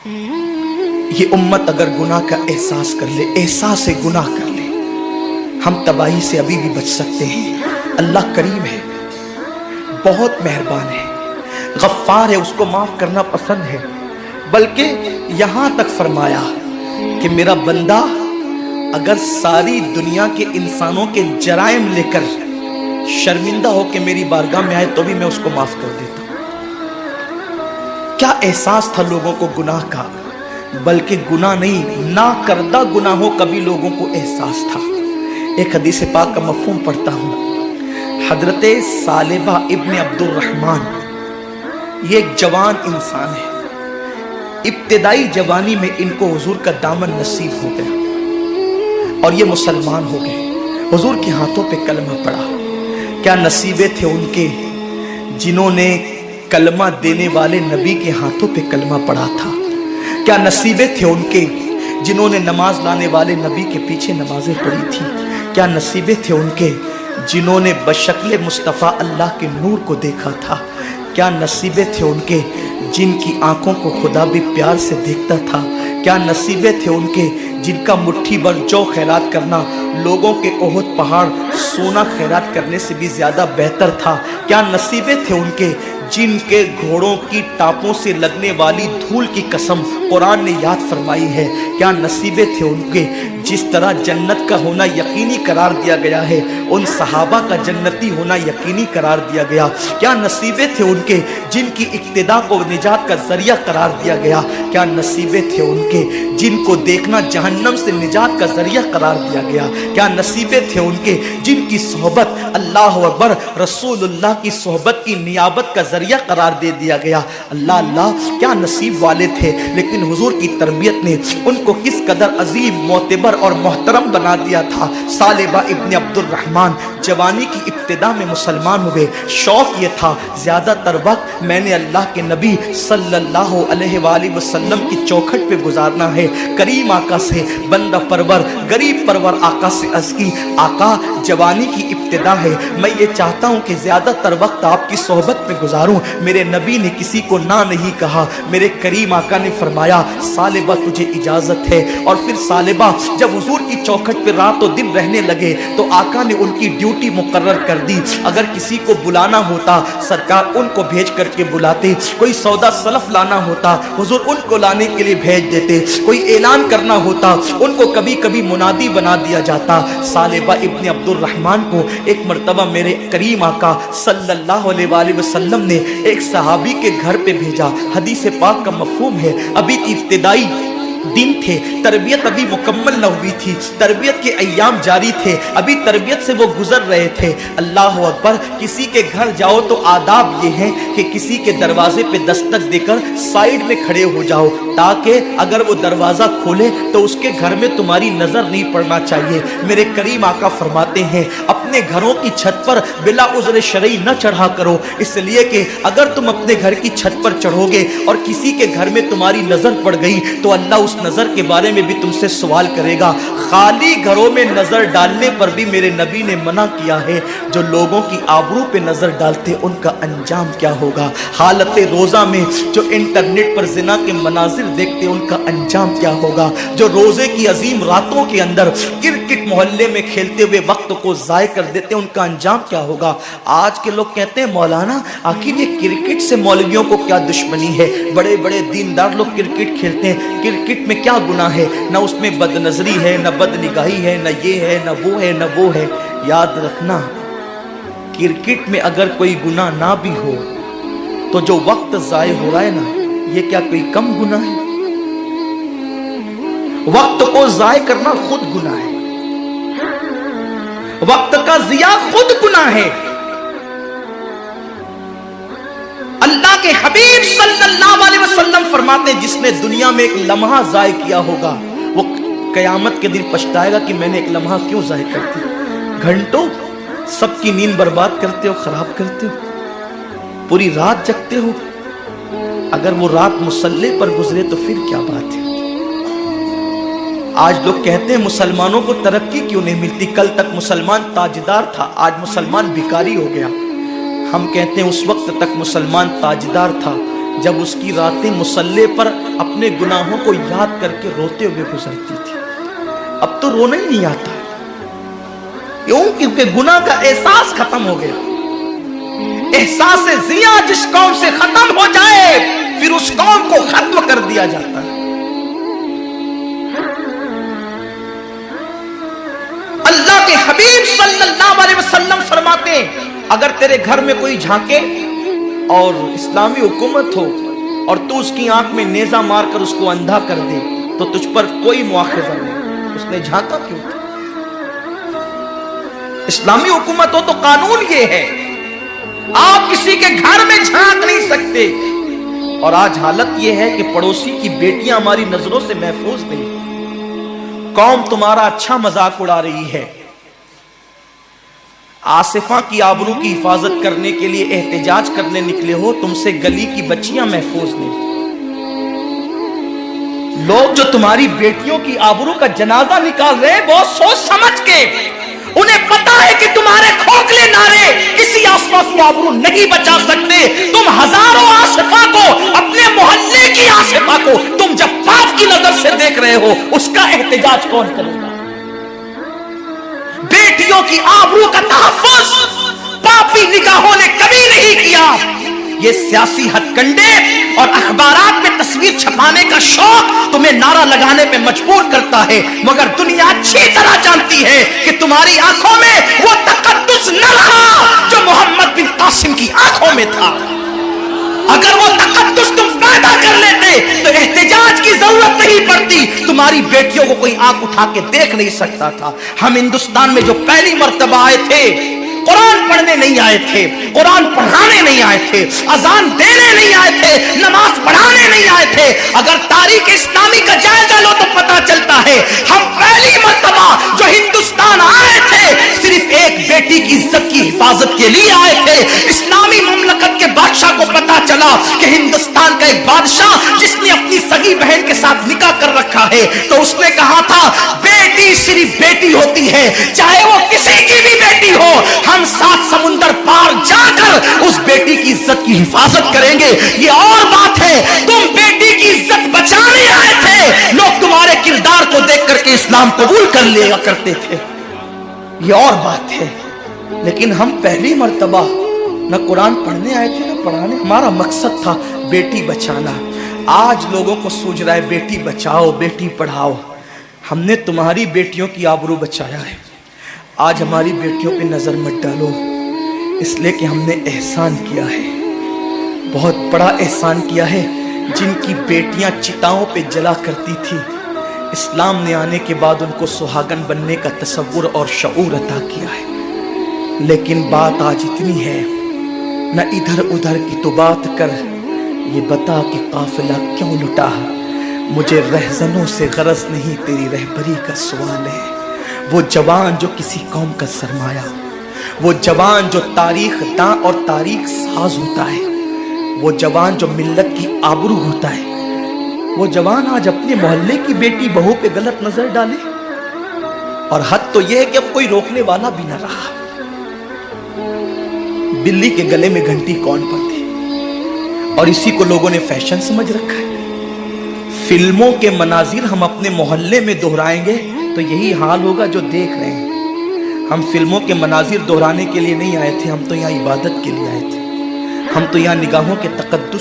یہ امت اگر گناہ کا احساس کر لے، احساس گناہ کر لے، ہم تباہی سے ابھی بھی بچ سکتے ہیں۔ اللہ کریم ہے، بہت مہربان ہے، غفار ہے، اس کو معاف کرنا پسند ہے، بلکہ یہاں تک فرمایا کہ میرا بندہ اگر ساری دنیا کے انسانوں کے جرائم لے کر شرمندہ ہو کے میری بارگاہ میں آئے تو بھی میں اس کو معاف کر دیتا ہوں۔ کیا احساس تھا لوگوں کو گناہ کا، بلکہ گناہ نہیں، نہ کردہ گناہوں کا بھی لوگوں کو احساس تھا۔ ایک حدیث پاک کا مفہوم پڑھتا ہوں۔ حضرت ثعلبہ ابن عبد الرحمن، یہ ایک جوان انسان ہے، ابتدائی جوانی میں ان کو حضور کا دامن نصیب ہو گیا اور یہ مسلمان ہو گئے، حضور کے ہاتھوں پہ کلمہ پڑا۔ کیا نصیبے تھے ان کے جنہوں نے کلمہ دینے والے نبی کے ہاتھوں پہ کلمہ پڑا تھا، کیا نصیبے تھے ان کے جنہوں نے نماز لانے والے نبی کے پیچھے نمازیں پڑھی تھی، کیا نصیبے تھے ان کے جنہوں نے بشکل مصطفیٰ اللہ کے نور کو دیکھا تھا، کیا نصیبے تھے ان کے جن کی آنکھوں کو خدا بھی پیار سے دیکھتا تھا، کیا نصیبے تھے ان کے جن کا مٹھی بھر جو خیرات کرنا لوگوں کے احد پہاڑ سونا خیرات کرنے سے بھی زیادہ بہتر تھا، کیا نصیبے تھے ان کے جن کے گھوڑوں کی ٹاپوں سے لگنے والی دھول کی قسم قرآن نے یاد فرمائی ہے، کیا نصیبے تھے ان کے جس طرح جنت کا ہونا یقینی قرار دیا گیا ہے ان صحابہ کا جنتی ہونا یقینی قرار دیا گیا، کیا نصیبے تھے ان کے جن کی اقتداء کو نجات کا ذریعہ قرار دیا گیا، کیا نصیبے تھے ان کے جن کو دیکھنا جہنم سے نجات کا ذریعہ قرار دیا گیا، کیا نصیبے تھے ان کے جن کی صحبت اللہ اکبر رسول اللہ کی صحبت کی نیابت کا ذریعہ قرار دے دیا گیا۔ اللہ اللہ کیا نصیب والے تھے، لیکن حضور کی تربیت نے ان کو کس قدر عظیم معتبر اور محترم بنا دیا تھا۔ ثعلبہ ابن عبد الرحمن جوانی کی ابتدا میں مسلمان ہوئے، شوق یہ تھا زیادہ تر وقت میں نے اللہ کے نبی صلی اللہ علیہ وآلہ وسلم کی چوکھٹ پہ گزارنا ہے۔ کریم آقا سے بندہ پرور غریب پرور آقا سے عرض کی، آقا جوانی کی ابتدا ہے، میں یہ چاہتا ہوں کہ زیادہ تر وقت آپ کی صحبت میں گزاروں۔ میرے نبی نے کسی کو نہ نہیں کہا، میرے کریم آقا نے فرمایا ثعلبہ تجھے اجازت ہے۔ اور پھر ثعلبہ جب حضور کی چوکھٹ پہ رات و دن رہنے لگے تو آقا نے ان کی ڈیوٹی مقرر کر دی، اگر کسی کو بلانا ہوتا سرکار ان کو بھیج کر کے بلاتے، کوئی سودا سلف لانا ہوتا حضور ان کو لانے کے لیے بھیج دیتے، کوئی اعلان کرنا ہوتا ان کو کبھی کبھی منادی بنا دیا جاتا۔ ثعلبہ ابن عبد الرحمن کو ایک مرتبہ میرے کریم آقا صلی اللہ علیہ وآلہ وسلم نے ایک صحابی کے گھر پہ بھیجا۔ حدیث پاک کا مفہوم ہے ابھی ابتدائی دن تھے، تربیت ابھی مکمل نہ ہوئی تھی، تربیت کے ایام جاری تھے، ابھی تربیت سے وہ گزر رہے تھے۔ اللہ اکبر، کسی کے گھر جاؤ تو آداب یہ ہے کہ کسی کے دروازے پہ دستک دے کر سائیڈ میں کھڑے ہو جاؤ، تاکہ اگر وہ دروازہ کھولے تو اس کے گھر میں تمہاری نظر نہیں پڑنا چاہیے۔ میرے کریم آقا فرماتے ہیں اپنے گھروں کی چھت پر بلا عذر شرعی نہ چڑھا کرو، اس لیے کہ اگر تم اپنے گھر کی چھت پر چڑھو گے اور کسی کے گھر میں تمہاری نظر پڑ گئی تو اللہ اس نظر کے بارے میں بھی تم سے سوال کرے گا۔ خالی گھروں میں نظر ڈالنے پر بھی میرے نبی نے منع کیا ہے، جو لوگوں کی آبرو پہ نظر ڈالتے ان کا انجام کیا ہوگا۔ حالت روزہ میں جو انٹرنیٹ پر زنا کے مناظر دیکھتے ان کا انجام کیا ہوگا، جو روزے کی عظیم راتوں کے اندر کرکٹ محلے میں کھیلتے ہوئے وقت کو ضائع کر دیتے ان کا انجام کیا ہوگا۔ آج کے لوگ کہتے ہیں مولانا آخر یہ کرکٹ سے مولویوں کو کیا دشمنی ہے، بڑے بڑے دیندار لوگ کرکٹ کھیلتے ہیں، کرکٹ میں کیا گناہ ہے، نہ اس میں بد نظری ہے، نہ بد نگاہی ہے، نہ یہ ہے، نہ وہ ہے، نہ وہ ہے۔ یاد رکھنا کرکٹ میں اگر کوئی گناہ نہ بھی ہو تو جو وقت ضائع ہو رہا ہے نا یہ کیا کوئی کم گناہ ہے؟ وقت کو ضائع کرنا خود گناہ ہے، وقت کا ضیاع خود گناہ ہے۔ اللہ کے حبیب صلی اللہ علیہ وسلم فرماتے ہیں جس نے دنیا میں ایک لمحہ ضائع کیا ہوگا وہ قیامت کے دن پچھتائے گا کہ میں نے ایک لمحہ کیوں ضائع کر دی۔ گھنٹوں سب کی نیند برباد کرتے ہو، خراب کرتے ہو، پوری رات جگتے ہو، اگر وہ رات مصلی پر گزرے تو پھر کیا بات ہے۔ آج لوگ کہتے ہیں مسلمانوں کو ترقی کیوں نہیں ملتی، کل تک مسلمان تاجدار تھا آج مسلمان بھکاری ہو گیا۔ ہم کہتے ہیں اس وقت تک مسلمان تاجدار تھا جب اس کی راتیں مصلے پر اپنے گناہوں کو یاد کر کے روتے ہوئے گزرتی تھی. اب تو رونا ہی نہیں آتا. کیوں؟ کیونکہ گناہ کا احساس ختم ہو گیا. احساس زیاں جس قوم سے ختم ہو جائے پھر اس قوم کو ختم کر دیا جاتا ہے. اللہ کے حبیب صلی اللہ علیہ وسلم فرماتے ہیں اگر تیرے گھر میں کوئی جھانکے اور اسلامی حکومت ہو اور تو اس کی آنکھ میں نیزہ مار کر اس کو اندھا کر دے تو تجھ پر کوئی مواخذہ نہیں. اس نے جھانکا کیوں تھا؟ اسلامی حکومت ہو تو قانون یہ ہے آپ کسی کے گھر میں جھانک نہیں سکتے. اور آج حالت یہ ہے کہ پڑوسی کی بیٹیاں ہماری نظروں سے محفوظ نہیں. قوم تمہارا اچھا مذاق اڑا رہی ہے. آصفہ کی آبرو کی حفاظت کرنے کے لیے احتجاج کرنے نکلے ہو, تم سے گلی کی بچیاں محفوظ نہیں. لوگ جو تمہاری بیٹیوں کی آبرو کا جنازہ نکال رہے ہیں بہت سوچ سمجھ کے, انہیں پتا ہے کہ تمہارے کھوکھلے نعرے کسی آصفہ کی آبرو نہیں بچا سکتے. تم ہزاروں آصفہ کو, اپنے محلے کی آصفہ کو تم جب پاپ کی نظر سے دیکھ رہے ہو, اس کا احتجاج کون کرے گا؟ بیٹیوں کی آبرو کا تحفظ پاپی نگاہوں نے کبھی نہیں کیا. یہ سیاسی ہتھ کنڈے اور اخبارات میں تصویر چھپانے کا شوق تمہیں نعرہ لگانے پہ مجبور کرتا ہے, مگر دنیا اچھی طرح جانتی ہے کہ تمہاری آنکھوں میں وہ تقدس نہ رہا جو محمد بن قاسم کی آنکھوں میں تھا. اگر وہ تقدس تم پیدا کر لیتے تو احتجاج کی ضرورت نہیں پڑتی. تمہاری بیٹیوں کو کوئی آنکھ اٹھا کے دیکھ نہیں سکتا تھا. ہم ہندوستان میں جو پہلی مرتبہ آئے تھے, قرآن پڑھنے نہیں آئے تھے, قرآن پڑھانے نہیں آئے تھے, اذان دینے نہیں آئے تھے, نماز پڑھانے نہیں آئے تھے. اگر تاریخ اسلامی کا جائزہ لو تو پتا چلتا ہے ہم پہلی مرتبہ جو ہندوستان آئے تھے صرف ایک بیٹی کی عزت کی حفاظت کے لیے آئے تھے. اسلامی مملکت کے بادشاہ کو پتا چلا کہ ہندوستان کا ایک بادشاہ جس نے اپنی سگی بہن کے ساتھ نکاح کر رکھا ہے, تو اس نے کہا تھا بیٹی صرف بیٹی ہوتی ہے, چاہے وہ کسی کی بھی بیٹی ہو, ہم 7 سمندر پار جا کر اس بیٹی کی عزت کی حفاظت کریں گے. یہ اور بات ہے, تم بیٹی کی عزت بچانے آئے تھے, لوگ تمہارے کردار کو دیکھ کر کے اسلام قبول کر لیا کرتے تھے. یہ اور بات ہے. لیکن ہم پہلی مرتبہ نہ قرآن پڑھنے آئے تھے نہ پڑھانے. ہمارا مقصد تھا بیٹی بچانا. آج لوگوں کو سوچ رہا ہے بیٹی بچاؤ بیٹی پڑھاؤ. ہم نے تمہاری بیٹیوں کی آبرو بچایا ہے. آج ہماری بیٹیوں پہ نظر مت ڈالو, اس لیے کہ ہم نے احسان کیا ہے, بہت بڑا احسان کیا ہے. جن کی بیٹیاں چتاؤں پہ جلا کرتی تھی, اسلام نے آنے کے بعد ان کو سہاگن بننے کا تصور اور شعور عطا کیا ہے. لیکن بات آج اتنی ہے, نہ ادھر ادھر کی تو بات کر, یہ بتا کہ قافلہ کیوں لٹا. مجھے رہزنوں سے غرض نہیں, تیری رہبری کا سوال ہے. وہ جوان جو کسی قوم کا سرمایہ, وہ جوان جو تاریخ داں اور تاریخ ساز ہوتا ہے, وہ جوان جو ملت کی آبرو ہوتا ہے, وہ جوان آج اپنے محلے کی بیٹی بہو پہ غلط نظر ڈالے. اور حد تو یہ ہے کہ اب کوئی روکنے والا بھی نہ رہا. بلی کے گلے میں گھنٹی کون باندھے, اور اسی کو لوگوں نے فیشن سمجھ رکھا ہے. فلموں کے مناظر ہم اپنے محلے میں دہرائیں گے تو یہی حال ہوگا جو دیکھ رہے ہیں. ہم فلموں کے مناظر دہرانے کے لیے نہیں آئے تھے, ہم تو یہاں عبادت کے لیے آئے تھے. ہم تو یہاں نگاہوں کے تقدس